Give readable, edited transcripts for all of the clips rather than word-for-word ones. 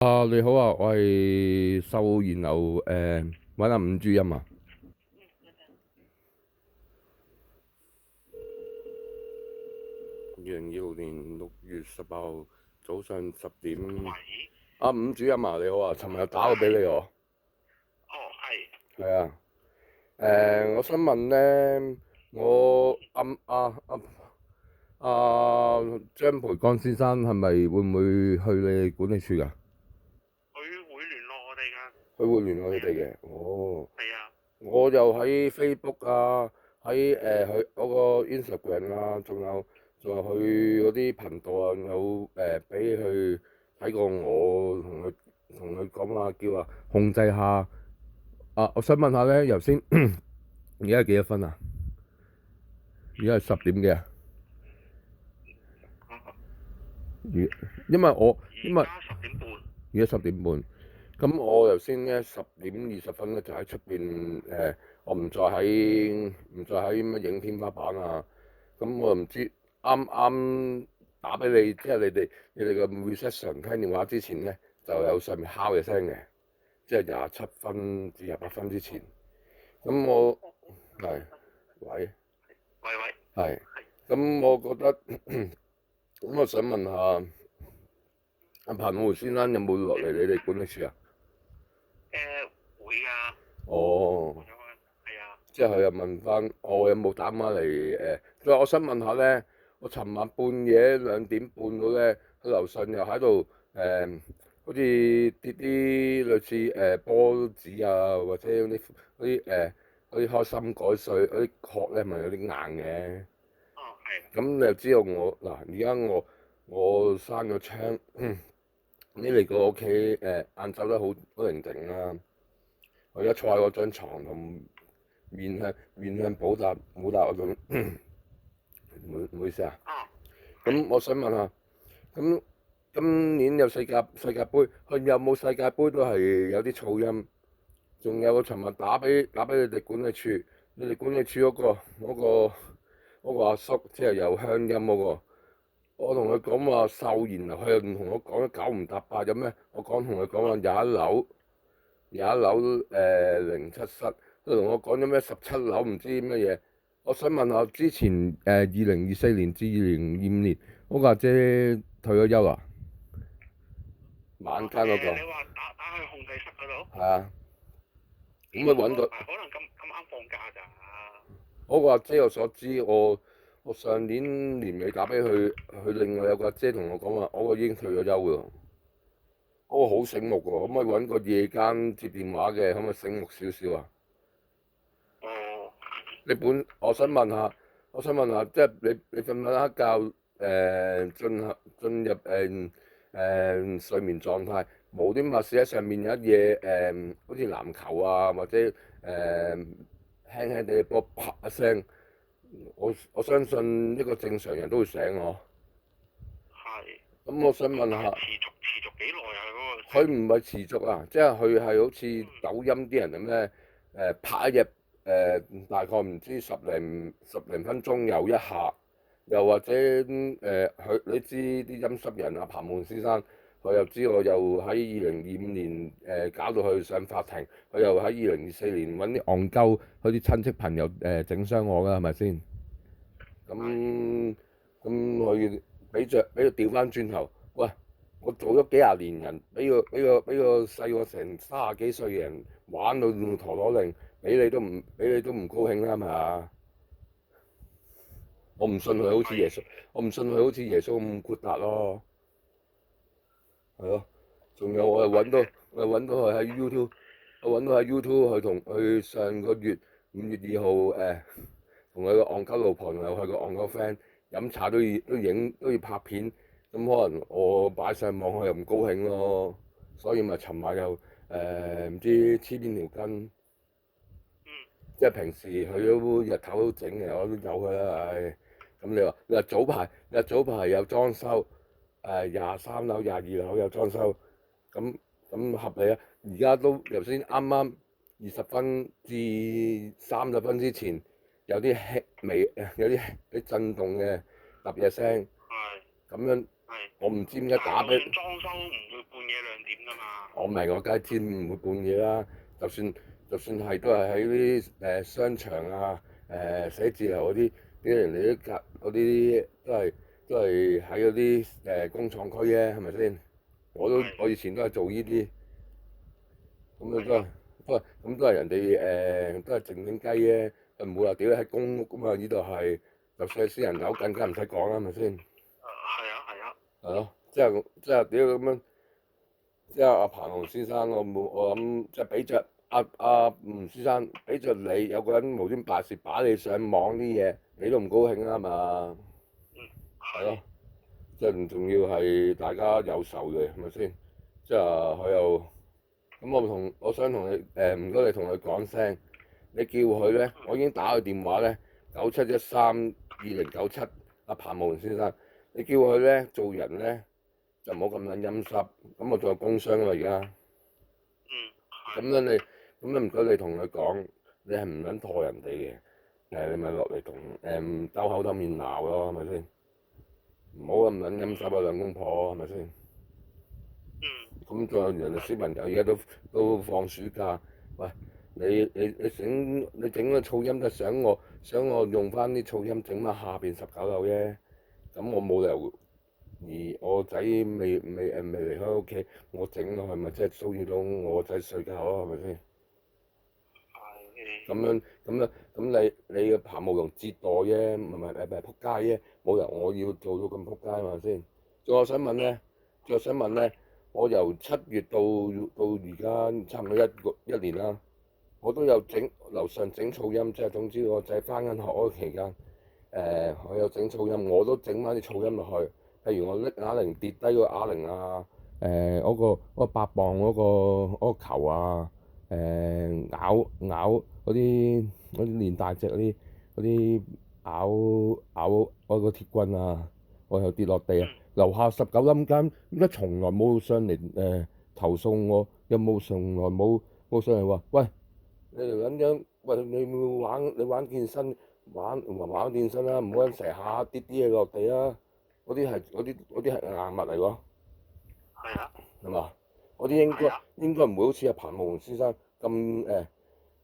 你好啊，我係秀賢樓揾阿伍主任啊。2026年6月18號早上10點。喂，阿伍主任啊，你好啊，尋日打過俾你我。哦，係，係啊。我想問咧，我張培剛先生係咪會唔會去你哋管理處㗎？佢會聯絡我哋㗎，佢會聯絡你哋嘅。哦。係啊，我又喺 Facebook 啊，喺佢嗰個 Instagram 啊，仲有佢嗰啲頻道啊，有俾佢睇過我同佢講話，叫話控制下。我想問下咧，頭先而家係幾多分啊？而家係10點幾啊？因為而家10點半，而家10點半，咁我頭先咧10點20分咧就喺出邊我唔再喺乜影天花板啊，咁我唔知啱啱打俾你，即係你哋個 reception 聽電話之前咧就有上面敲嘅聲嘅，即係27分至28分之前，咁我係喂喂喂，係，係，咁我覺得咁我想問下。阿彭浩先生有冇落嚟你哋管理處啊？會啊，哦，係啊，即係佢又問翻我有冇打返嚟佢話我想問下咧，我尋晚半夜2點半到咧，佢樓上又喺度好似跌啲類似波子啊，或者嗰啲開心改水嗰啲殼咧，咪有啲硬嘅。哦，係，咁你又知道我嗱，而家我閂咗窗。你嚟過我屋企晏晝都好寧靜啦。我而家坐喺我張床同面向寶達嗰種，唔好意思啊。哦，係，咁我想問下，咁今年有世界盃，佢有冇世界盃都係有啲噪音。仲有我尋日打俾你哋管理處，你哋管理處嗰個阿叔，即係有鄉音嗰個。我同佢講話秀賢啊，佢又唔同我講9唔搭8有咩？我同佢講話廿一樓077室，佢同我講咗咩17樓唔知乜嘢。我想問下之前2024年至2025年嗰個阿姐退咗休啊？晚間嗰個你話打去控制室嗰度，係啊，咁佢揾到可能咁啱放假咋，嗰個阿姐，我所知我上年年尾打俾佢，佢另外有個阿姐同我講話，我個已經退咗休㗎。嗰個好醒目喎，可唔可以揾個夜間接電話嘅，可唔可以醒目少少啊？哦，我想問下，即係你瞓唔瞓得覺？進入睡眠狀態，無端白事喺上面有一嘢好似籃球啊，或者輕輕地波啪一聲，我相信一個正常人都會醒我。係，咁我想問下。持續幾耐啊？佢唔係持續啊，即係佢係好似抖音啲人咁咧，拍一日大概唔知十零分鐘有一下，又或者佢你知啲陰濕人啊，彭夢先生，佢又知我又喺2025年搞到佢上法庭，佢又喺2024年揾啲戇鳩，佢啲親戚朋友整傷我㗎，係咪先？咁佢俾佢調翻轉頭，喂！我做咗幾廿年人，俾個細我成30幾歲嘅人玩到陀螺令，俾你都唔高興啦，係咪啊？我唔信佢好似耶穌，我唔信佢好似耶穌咁豁達咯，係咯。仲有我又揾到佢喺 YouTube，我揾到喺 YouTube 佢同佢上個月5月2號同佢個戇鳩老婆同埋佢個戇鳩 friend 飲茶都要拍片。咁可能我擺上網，我又唔高興咯，所以咪尋晚又唔知黐邊條筋，即係平時佢都日頭都整嘅，我都有㗎啦，唉。咁你話早排有裝修，23樓、22樓有裝修，咁合理啊。而家都頭先啱啱20分至30分之前有啲有啲震動嘅揼嘢聲，係，咁樣。係。我唔知點解打俾但係就算裝修唔會半夜2點㗎嘛。我明，我梗係知唔會半夜啦。就算係都係喺啲商場啊、寫字樓嗰啲人哋啲隔嗰啲都係喺嗰啲工廠區啫，係咪先？我以前都係做呢啲，咁啊都係人哋都係靜靜雞啫，唔會話屌喺公屋咁啊！呢度係就算係私人樓更加唔使講啦，係咪先？係啊係啊。係咯，即係屌咁樣。即係阿彭龍先生，我諗即係俾着阿吳先生俾着你有個人無端白事擺你上網啲嘢，你都唔高興啊嘛？係咯，即係唔重要係大家有仇嘅，係咪先？即係佢又咁，我想同你唔該你同佢講聲，你叫佢咧，我已經打佢電話咧97132097阿彭龍先生，你叫佢咧做人咧。就唔好咁撚陰濕，咁我仲有工傷啊嘛而家。咁樣唔該你同佢講，你係唔撚拖人哋嘅，你咪落嚟同兜口兜面鬧咯，係咪先？唔好咁撚陰濕啊兩公婆，係咪先？咁仲有人哋小朋友而家都放暑假，喂，你整個噪音都想我用翻啲噪音整翻下邊19樓啫，咁我冇理由。而我仔未離開屋企，我整落去咪即係騷擾到我仔睡覺咯，係咪先？咁你嘅爬毛龍折墮啫，唔係撲街啫，冇人我要做到咁撲街係咪先？仲有想問咧，我由7月到而家差唔多一年啦，我都有整樓上整噪音，即係總之我仔翻緊學嗰期間，我有整噪音，我都整翻啲噪音落去。譬如我拎啞鈴跌低個啞鈴啊，嗰個8磅嗰個球啊，咬嗰啲練大隻嗰啲咬嗰個鐵棍啊，我又跌落地啊，樓下19冧間，點解從來冇上嚟投訴我？又從來冇上嚟話，喂，你條撚樣，喂你玩健身玩健身啦，唔好成下跌啲嘢落地啊！嗰啲係硬物嚟喎，係啊，係嘛？嗰啲應該唔會好似阿彭慕榮先生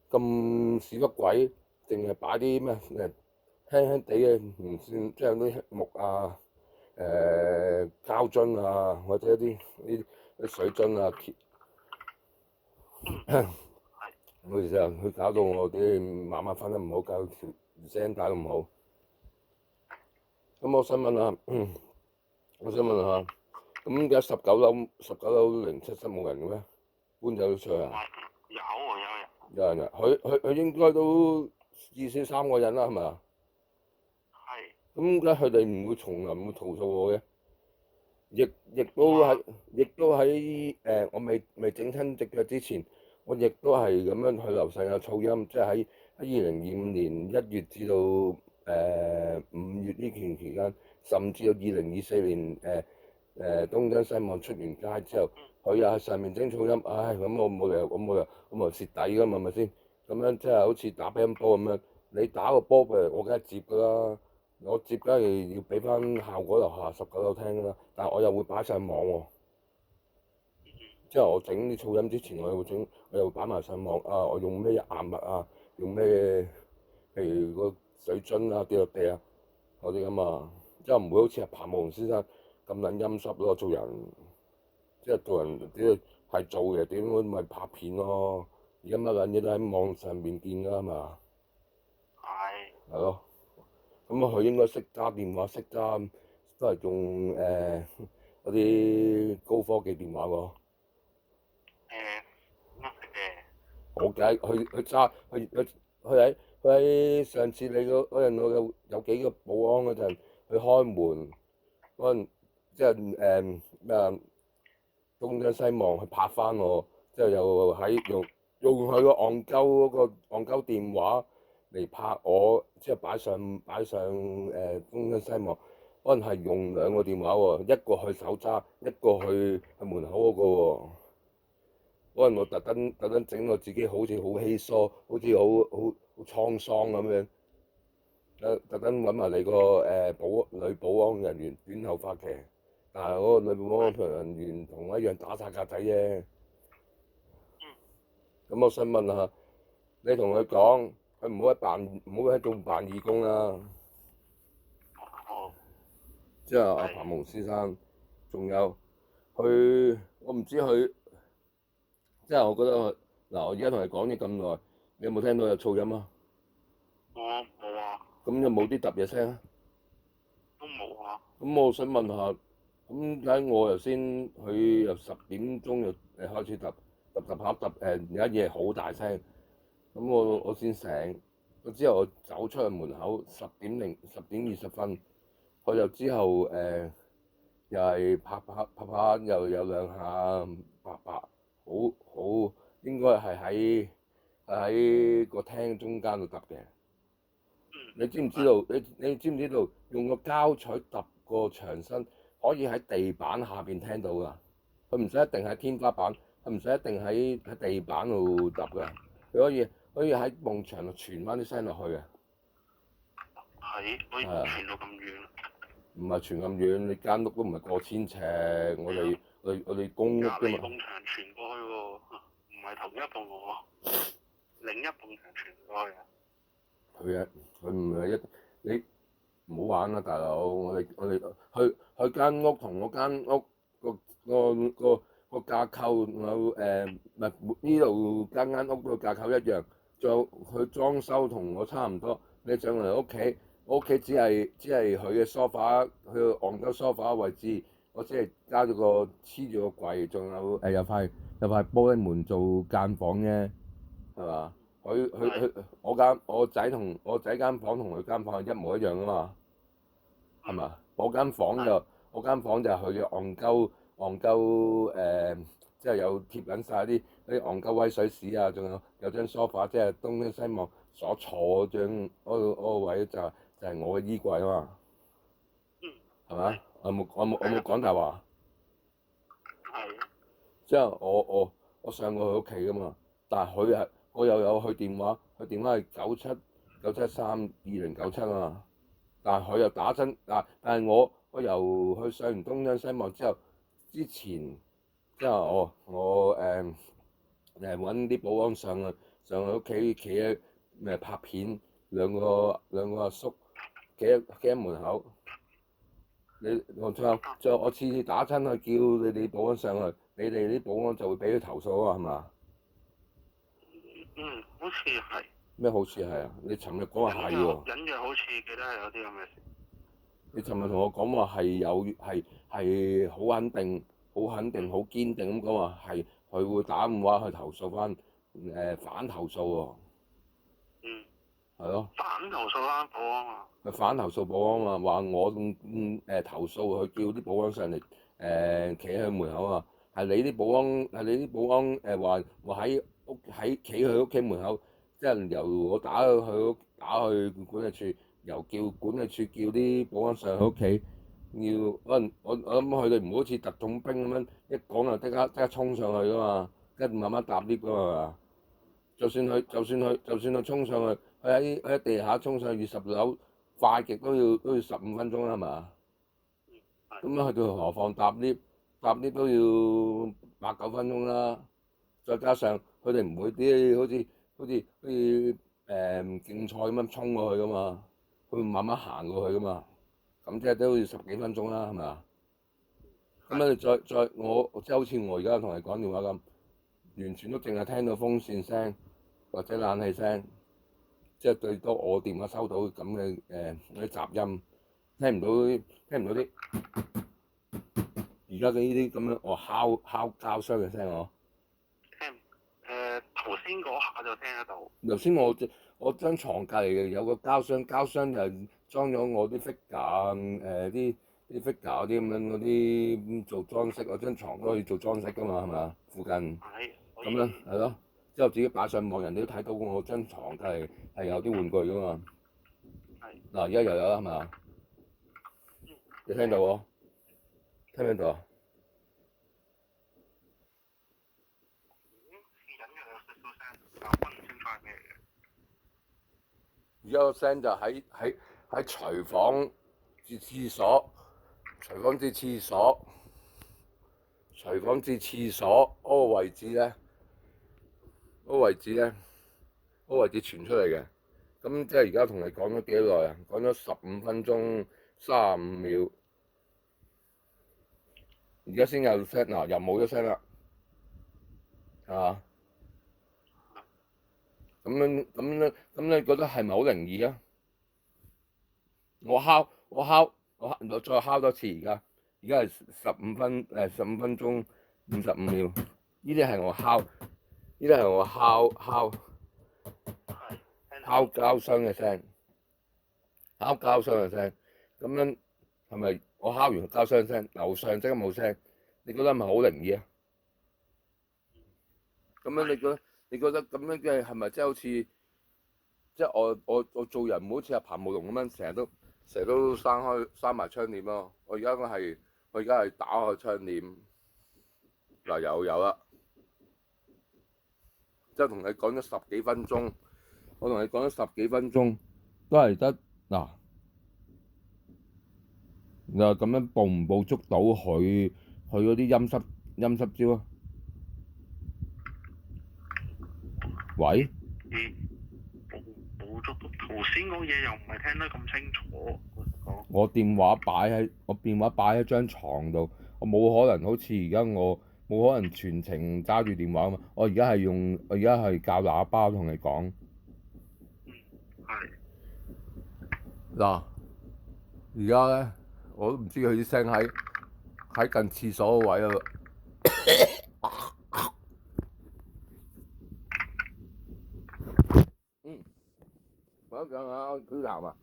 咁屎忽鬼，淨係擺啲咩輕輕地嘅唔算，即係啲木啊、膠樽啊，或者啲水樽啊，唔好意思啊，佢搞到我啲晚晚瞓得唔好，搞到條聲帶都唔好。咁我想問下，咁而家19樓073冇人嘅咩？搬走咗出去啊？有人啊，佢應該都至少3個人啦，係咪啊？係。咁點解佢哋唔會從來唔會投訴我嘅？亦都喺我未整親隻腳之前，我亦都係咁樣去樓上有噪音，即係喺2025年1月至到5月呢段期間，甚至到2024年東張西望出完街之後，佢又喺上面整噪音，唉，咁我冇理由，咁咪蝕底㗎嘛，係咪先？咁樣即係好似打乒乓波咁樣，你打個波嘅，我梗係接㗎啦，我接梗係要俾翻效果樓下19樓聽㗎啦，但係我又會擺上網喎，即係我整啲噪音之前，我又會擺埋上網啊，我用咩硬物啊，用咩譬如個水樽啊跌落地啊嗰啲咁啊，即係唔會好似阿彭慕榮先生咁撚陰濕咯，做人即係做人啲係做嘅，點會咪拍片咯？而家乜撚嘢都喺網上面見㗎嘛，係咯，咁佢應該識揸電話，識揸都係用嗰啲高科技電話喎。我計佢揸佢喺上次你嗰陣我有幾個保安嗰陣，佢開門嗰陣即係咩啊東張西望去拍翻我，之後又用佢個戇鳩嗰個戇鳩電話嚟拍我，即係擺上東張西望，可能係用2個電話喎，一個去手揸，一個去門口嗰個喎。嗰陣我特登整我自己好似好稀疏，好似好滄桑咁樣，特登揾埋你個女保安人員短頭髮嘅，但係嗰個女保安人員同我一樣打晒格仔啫。咁我想問下，你同佢講，佢唔好喺度扮義工啦。好，即係阿彭蒙先生，仲有佢，我唔知佢，即係我覺得佢嗱，我而家同你講咗咁耐，你有冇聽到有噪音啊？我冇啊，咁有冇啲揼嘢聲啊？都冇啊。咁我想問下，咁解我頭先佢由10點鐘就開始揼下有一嘢好大聲，咁我先醒，咁之後我走出去門口10點20分，佢就之後又係拍又有兩下白，好應該係喺個廳中間度揼嘅。你知唔知道？你知唔知道用個膠錘揼個牆身，可以喺地板下邊聽到㗎？佢唔使一定喺天花板，佢唔使一定喺地板度揼㗎。佢可以喺埲牆度傳翻啲聲落去嘅。可以傳到咁遠？唔係傳咁遠，你間屋都唔係過千尺，我哋公屋啫嘛。隔離埲牆傳過去喎，唔係同一棟喎，另一埲牆傳過去啊。佢唔係你唔好玩啦，大佬！我哋間屋同我間屋個架構有唔係呢度間屋個架構一樣，仲有佢裝修同我差唔多。你上嚟我屋企只係佢嘅梳化，佢個戇鳩梳化位置，我只係加咗個黐住個櫃，仲有有塊玻璃門做間房啫，係嘛？我仔間房同佢間房係一模一樣噶嘛，係嘛？我間房就係佢嘅戇鳩即係有貼緊晒啲戇鳩威水史啊，仲有張梳化，即係東張西望所坐嗰張嗰個位就係我嘅衣櫃啊嘛，係咪？我冇講大話。係。即係我上過佢屋企噶嘛，但係我又有佢電話，佢電話係97732097啊嘛，但係佢又打親但係我由佢上完東張西望之前，即係我揾啲保安上去屋企企喺拍片，兩個阿叔企喺門口。我次次打親去叫你哋保安上去，你哋啲保安就會俾佢投訴啊嘛，係嘛？好似係。咩好似係啊？你尋日講話係喎。隱約好似記得係有啲咁嘅事。你尋日同我講話係好肯定、好堅定咁講話係佢會打電話去投訴翻反投訴喎。係咯。反投訴翻保安啊？咪反投訴保安嘛，話我投訴佢叫啲保安上嚟企喺門口啊，係你啲保安話喺企佢屋企門口，即係由我打去管理處，由叫管理處叫啲保安上佢屋企，可能我諗佢哋唔好似特種兵咁樣一講就即刻衝上去噶嘛，跟住慢慢搭 lift 噶嘛。就算佢衝上去，佢喺地下衝上去20樓，快極都要15分鐘啦，係嘛？咁樣去到何況搭 lift 都要8、9分鐘啦。再加上佢哋唔會啲好似競賽咁樣衝過去噶嘛，佢會慢慢行過去噶嘛。咁即係都要10幾分鐘啦，係咪？咁你再我即係好似我而家同你講電話咁，完全都淨係聽到風扇聲或者冷氣聲，即係最多我電話收到咁嘅嗰啲雜音，聽唔到啲而家嘅呢啲咁樣我敲膠箱嘅聲我。頭先嗰下就聽得到。頭先我張床隔離有個膠箱就係裝咗我啲 figure 啲 figure 嗰啲咁樣嗰啲做裝飾，我張床都可以做裝飾噶嘛，係咪啊？附近咁樣係咯，之後自己擺上網，人哋都睇到我張床隔離係有啲玩具噶嘛。嗱，而家又有啦，係咪啊？你聽到我？聽唔聽到啊？而家個聲就喺廚房、廁所廚房至廁所，廚房至廁所嗰個位置咧，嗰個位置咧，嗰個位置傳出嚟嘅。咁即係而家同你講咗幾耐啊？講咗15分鐘35秒，而家先有聲嗱，又冇咗聲啦，係嘛？咁你覺得係咪好靈異啊？我再敲多次，而家係15分鐘55秒，呢啲係我敲，呢啲係我敲膠箱嘅聲，敲膠箱嘅聲。咁樣係咪我敲完膠箱聲，樓上即刻冇聲？你覺得係咪好靈異啊？咁樣你覺得咁樣嘅係咪即係好似即係我做人唔好似阿彭慕龍咁樣，成日都閂埋窗簾咯？我而家係打開窗簾，嗱有啦，即係同你講咗10幾分鐘，我同你講咗10幾分鐘，都係得嗱，你話咁樣捕唔捕捉到佢嗰啲陰濕招啊？喂？捕捉到頭先嗰嘢又唔係聽得咁清楚，我電話擺喺張床度，我冇可能好似而家我冇可能全程揸住電話啊嘛！我而家係校喇叭同你講。係。嗱，而家咧我都唔知佢啲聲喺近廁所個位啊！我講下佢痰啊！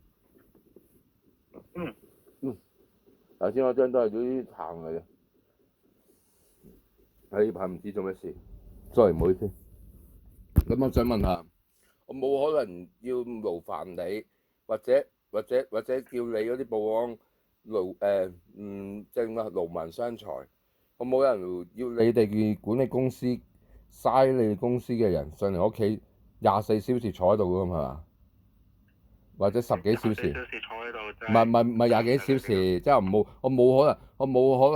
頭先嗰張都係啲痰嚟嘅，喺呢排唔知做咩事，sorry，唔好意思。咁我想問下，我冇可能要勞煩你，或者叫你嗰啲保安即係乜勞民傷財，我冇人要你哋嘅管理公司嘥你哋公司嘅人上嚟我屋企24小時坐喺度㗎嘛？或者10幾小時，唔係20幾小時，即係我冇可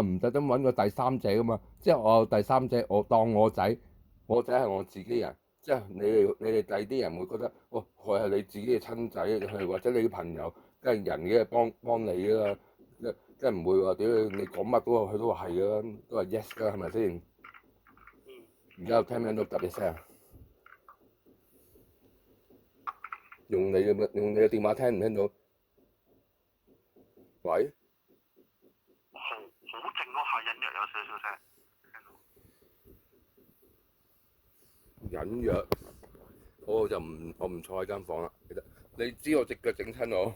能唔特登揾個第三者噶嘛，即係我有第三者，我當我仔係我自己人，即係你哋第二啲人會覺得，哦，佢係你自己嘅親仔，係或者你嘅朋友，梗係人嘅幫你㗎啦，即係唔會話屌你講乜佢都話係㗎啦，都係 yes 㗎，係咪先？而家聽唔聽到特別聲啊？用你嘅電話聽唔聽到？喂？好靜嗰下隱約有少少聲，隱約，我唔坐喺間房啦。其實你知我隻腳整親我。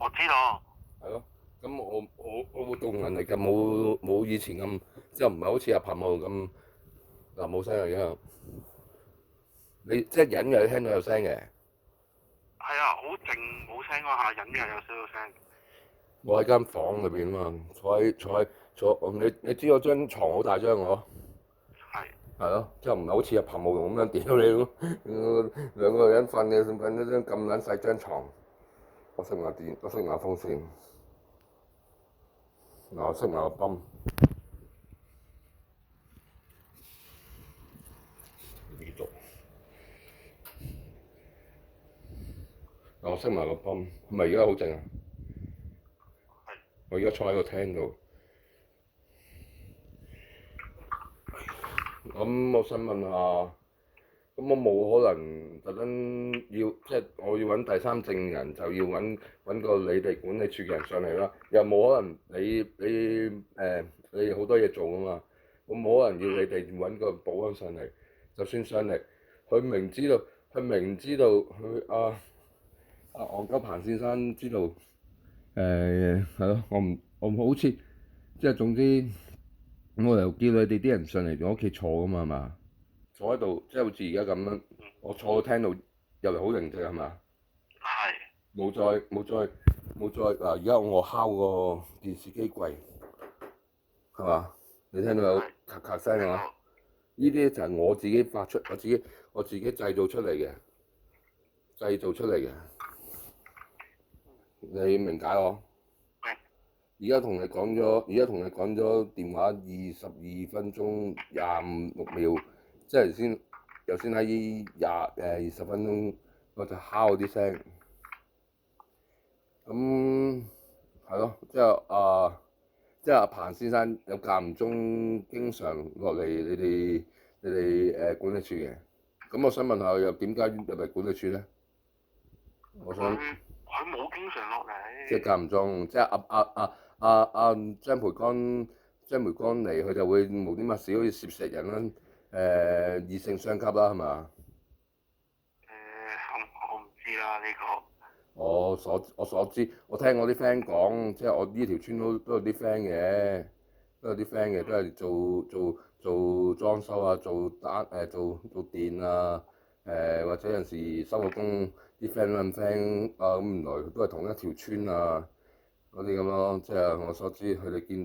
我知道。係咯，咁我活動能力就冇以前咁，即係唔係好似阿彭慕咁嗱冇聲嚟嘅。你即係隱約聽到有聲嘅。係啊，好靜冇聲嗰下隱約有少少聲。我喺間房裏邊啊嘛，你知我張床好大張我。係。係咯，即係唔係好似阿彭慕龍咁樣屌你咯？兩個人瞓咗張咁撚細張床，我熄埋風扇，嗱我熄埋個泵，呢度，嗱我熄埋個泵，係咪而家好靜啊？係。我而家坐喺個廳度。咁我想問下，咁我冇可能特登即係我要揾第三證人，就要揾個你哋管理處嘅人上嚟啦。又冇可能你好多嘢做噶嘛，我冇可能要你哋揾個保安上嚟。就算上嚟，佢明知道佢阿黃家鵬先生知道，係咯，我唔好似即係總之。咁我又叫你哋啲人上嚟我屋企坐噶嘛，係嘛？坐喺度，即係好似而家咁樣，我坐喺廳度入嚟好寧靜係嘛？係。冇再嗱，而家我敲個電視機櫃係嘛？你聽到有咔咔聲係嘛？呢啲就係我自己發出，我自己製造出嚟嘅，你明解我？而家同你講咗電話22分鐘26秒，即係先喺20分鐘我就敲啲聲，咁係咯，即係阿彭先生有間唔中經常落嚟你哋管理處嘅，咁我想問下又點解入嚟管理處咧？我想佢冇經常落嚟。即係間唔中，即係阿張培剛嚟，佢就會無端端事好似攝石人啦，異性相吸啦，係嘛？我唔知啦呢個。我所知，我聽我啲 friend 講，即係我呢條村都有啲 friend 嘅，都係做裝修啊，做電啊，或者有陣時收個工，啲 friend 揾 friend 啊，咁原來都係同一條村啊，嗰啲咁咯，即係我所知，佢見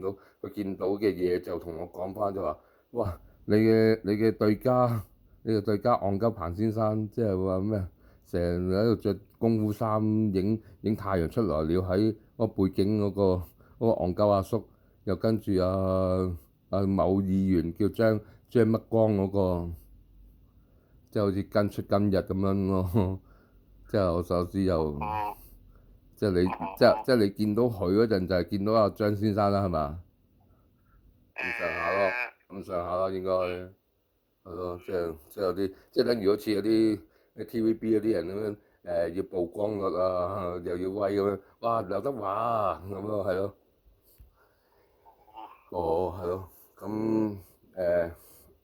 到嘅嘢就同我講翻就話，哇！你嘅對家戇鳩彭先生，即係話咩？成日喺度着功夫衫影太陽出來了，喺嗰個背景嗰個戇鳩阿叔，又跟住某議員叫張乜光嗰個，即係好似跟出今日咁樣咯。即係我所知又，即係你即係你見到佢嗰陣就係見到阿張先生啦，係嘛？咁上下咯，咁上下啦應該係咯，即係有啲即係等於好似有啲TVB 嗰啲人咁樣要曝光率啊，又要威咁樣，哇劉德華咁咯，係咯，哦係咯，咁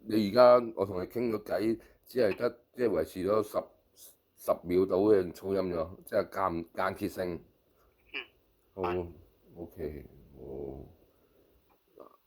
你而家我同你傾個偈，只係得即係維持咗十秒到嘅噪音咗，即係間歇性。好，OK，哦。